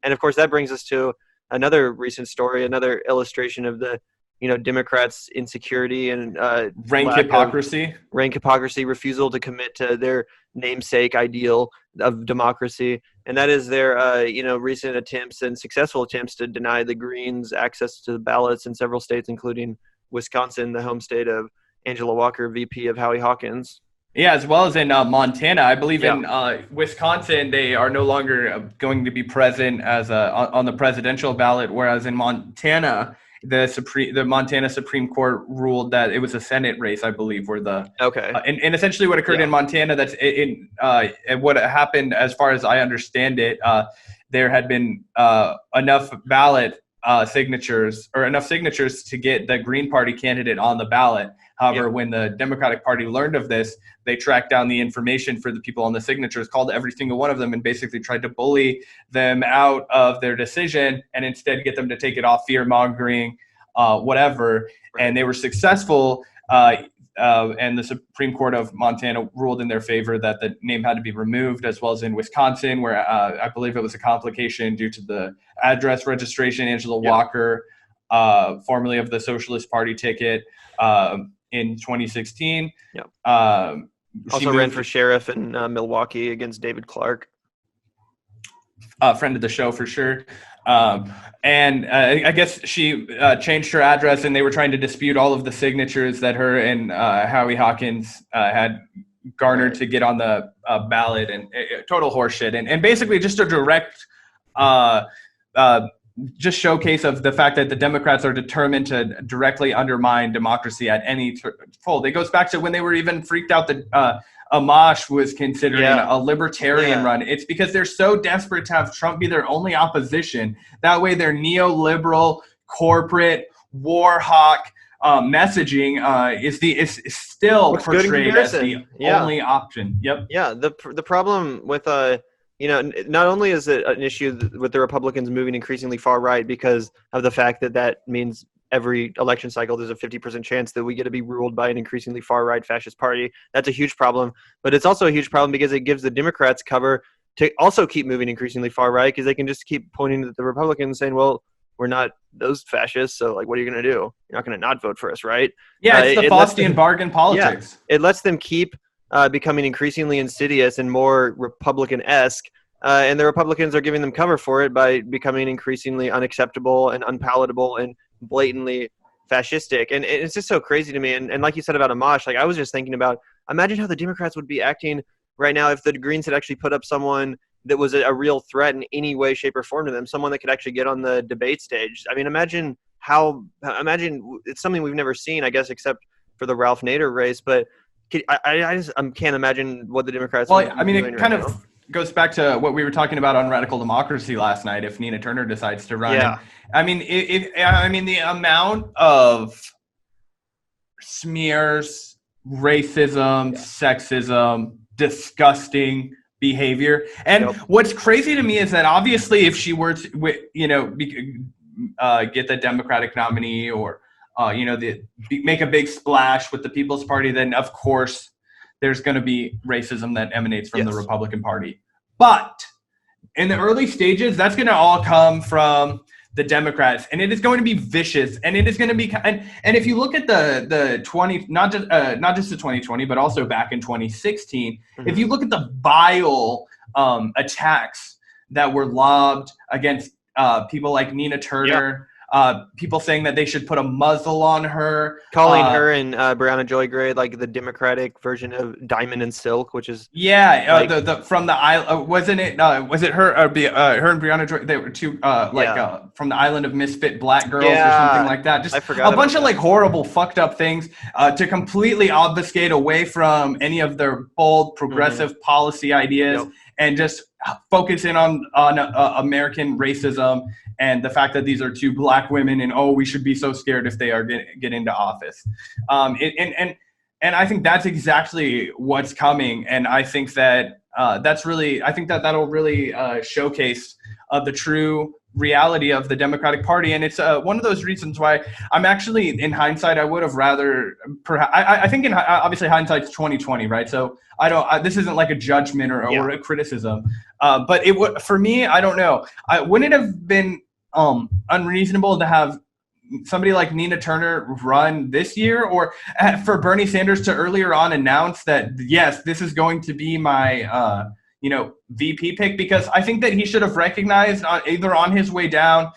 And of course, that brings us to another recent story, another illustration of the Democrats' insecurity and rank lack of hypocrisy. rank hypocrisy, refusal to commit to their namesake ideal of democracy, and that is their recent attempts and successful attempts to deny the Greens access to the ballots in several states, including Wisconsin, the home state of Angela Walker, VP of Howie Hawkins. Yeah, as well as in Montana. I believe Yeah. in Wisconsin, they are no longer going to be present as on the presidential ballot, whereas in Montana, the Montana Supreme Court ruled that it was a Senate race, I believe, where the Okay. And essentially what occurred in Montana, that's in and what happened, as far as I understand it, there had been enough ballot signatures to get the Green Party candidate on the ballot. However, when the Democratic Party learned of this, they tracked down the information for the people on the signatures, called every single one of them, and basically tried to bully them out of their decision and instead get them to take it off, fear-mongering, whatever. Right. And they were successful, and the Supreme Court of Montana ruled in their favor that the name had to be removed, as well as in Wisconsin, where I believe it was a complication due to the address registration. Angela Walker, formerly of the Socialist Party ticket, in 2016. Also ran for sheriff in Milwaukee against David Clark. Friend of the show for sure. And I guess she changed her address, and they were trying to dispute all of the signatures that her and Howie Hawkins had garnered to get on the ballot, and total horseshit. And basically just a direct just showcase of the fact that the Democrats are determined to directly undermine democracy at any fold. It goes back to when they were even freaked out that Amash was considering a libertarian run. It's because they're so desperate to have Trump be their only opposition. That way their neoliberal, corporate, war hawk messaging is still portrayed as the only option. Yep. Yeah, the problem with not only is it an issue with the Republicans moving increasingly far right because of the fact that means every election cycle there's a 50% chance that we get to be ruled by an increasingly far right fascist party. That's a huge problem. But it's also a huge problem because it gives the Democrats cover to also keep moving increasingly far right, because they can just keep pointing at the Republicans saying, well, we're not those fascists, so like, what are you going to do? You're not going to not vote for us, right? Yeah, it's the Faustian bargain politics. Yeah, it lets them keep becoming increasingly insidious and more Republican-esque, and the Republicans are giving them cover for it by becoming increasingly unacceptable and unpalatable and blatantly fascistic. And it's just so crazy to me. And like you said about Amash, like I was just thinking about, imagine how the Democrats would be acting right now if the Greens had actually put up someone that was a real threat in any way, shape, or form to them, someone that could actually get on the debate stage. I mean, imagine it's something we've never seen, I guess, except for the Ralph Nader race, but I just can't imagine what the Democrats would be doing it kind of now. Goes back to what we were talking about on Radical Democracy last night. If Nina Turner decides to run, the amount of smears, racism, sexism, disgusting behavior, and what's crazy to me is that obviously, if she were to, get the Democratic nominee or make a big splash with the People's Party, then of course there's going to be racism that emanates from the Republican Party. But in the early stages, that's going to all come from the Democrats, and it is going to be vicious, and it is going to be. And if you look at the 20, not just the 2020, but also back in 2016, if you look at the vile attacks that were lobbed against people like Nina Turner. People saying that they should put a muzzle on her, calling her and Brianna Joy Gray like the Democratic version of Diamond and Silk, which is the from the island. Wasn't it? Was it her? Her and Brianna Joy? They were two from the island of misfit black girls or something like that. Just a bunch of like horrible, fucked up things to completely obfuscate away from any of their bold, progressive policy ideas and just focus in on American racism. And the fact that these are two black women, and we should be so scared if they are get into office, and I think that's exactly what's coming. And I think that that'll really showcase the true reality of the Democratic Party. And it's one of those reasons why I'm actually, in hindsight, I would have rather, I think obviously hindsight's 2020, right? So this isn't like a judgment or a criticism, but it would, for me, I don't know. Wouldn't it have been unreasonable to have somebody like Nina Turner run this year, or for Bernie Sanders to earlier on announce that, yes, this is going to be my, VP pick? Because I think that he should have recognized either on his way down,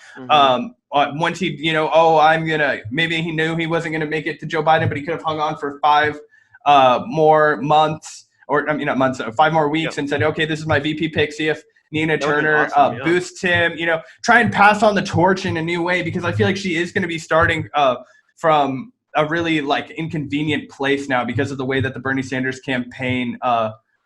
once he, maybe he knew he wasn't going to make it to Joe Biden, but he could have hung on for 5 more months, or not months, 5 more weeks, and said, okay, this is my VP pick. See if Nina Turner boosts him, try and pass on the torch in a new way, because I feel like she is going to be starting from a really like inconvenient place now because of the way that the Bernie Sanders campaign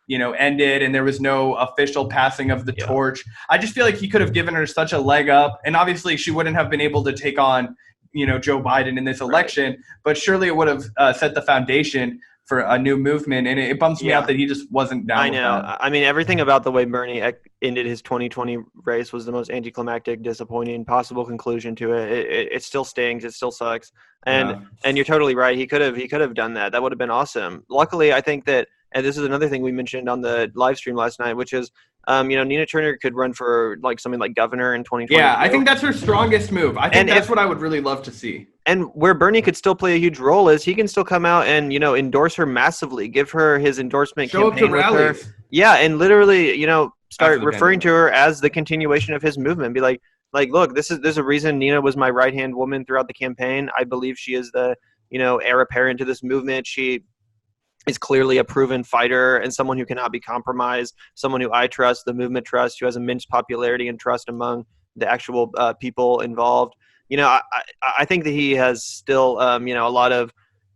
ended, and there was no official passing of the torch. I just feel like he could have given her such a leg up, and obviously she wouldn't have been able to take on, Joe Biden in this election, but surely it would have set the foundation for a new movement, and it bumps me out that he just wasn't down. I know. With that. I mean, everything about the way Bernie ended his 2020 race was the most anticlimactic, disappointing possible conclusion to it. It still stings. It still sucks. And you're totally right. He could have done that. That would have been awesome. Luckily, I think that, and this is another thing we mentioned on the live stream last night, which is, Nina Turner could run for like something like governor in 2020. Yeah, I think that's her strongest move. I think that's what I would really love to see. And where Bernie could still play a huge role is he can still come out and, endorse her massively, give her his endorsement Show campaign up to with rallies. her. Yeah, and literally, start referring to her as the continuation of his movement. Be like, look, there's a reason Nina was my right-hand woman throughout the campaign. I believe she is the, heir apparent to this movement. She is clearly a proven fighter and someone who cannot be compromised, someone who I trust, the movement trusts, who has immense popularity and trust among the actual people involved. I think that he has still, a lot of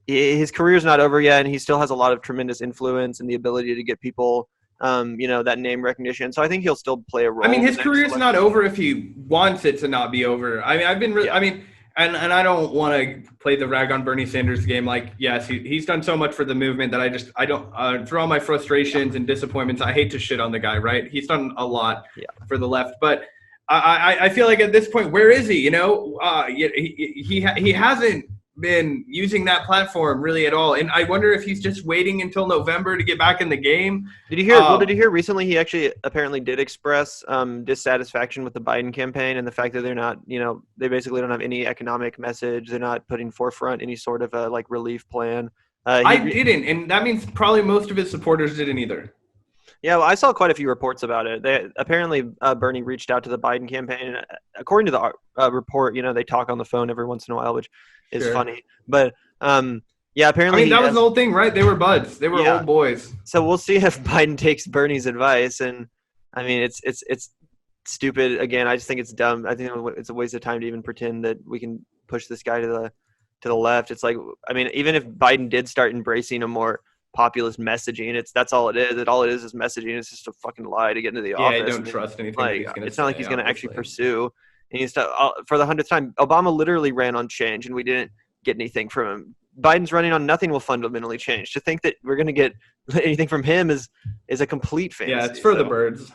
his career's not over yet, and he still has a lot of tremendous influence and the ability to get people, that name recognition. So I think he'll still play a role. I mean, his career's not over if he wants it to not be over. I mean, I've been really, and I don't want to play the rag on Bernie Sanders game. Like, yes, he's done so much for the movement that I don't, through all my frustrations and disappointments, I hate to shit on the guy, right? He's done a lot for the left, but I feel like at this point, where is he? He hasn't been using that platform really at all, and I wonder if he's just waiting until November to get back in the game. Did you hear? Did you hear recently? He actually apparently did express dissatisfaction with the Biden campaign and the fact that they're not, they basically don't have any economic message. They're not putting forefront any sort of a relief plan. I didn't, and that means probably most of his supporters didn't either. Yeah, well, I saw quite a few reports about it. Apparently Bernie reached out to the Biden campaign. According to the report, they talk on the phone every once in a while, which is funny. But apparently. I mean, that was the whole thing, right? They were buds. They were old boys. So we'll see if Biden takes Bernie's advice. And I mean, it's stupid. Again, I just think it's dumb. I think it's a waste of time to even pretend that we can push this guy to the left. It's like, I mean, even if Biden did start embracing a more populist messaging, that's all it is. All it is messaging. It's just a fucking lie to get into the office. Yeah, I don't trust anything. It's not like he's going to actually pursue. And he's for the 100th time. Obama literally ran on change, and we didn't get anything from him. Biden's running on nothing will fundamentally change. To think that we're going to get anything from him is a complete fantasy. Yeah, it's for the birds.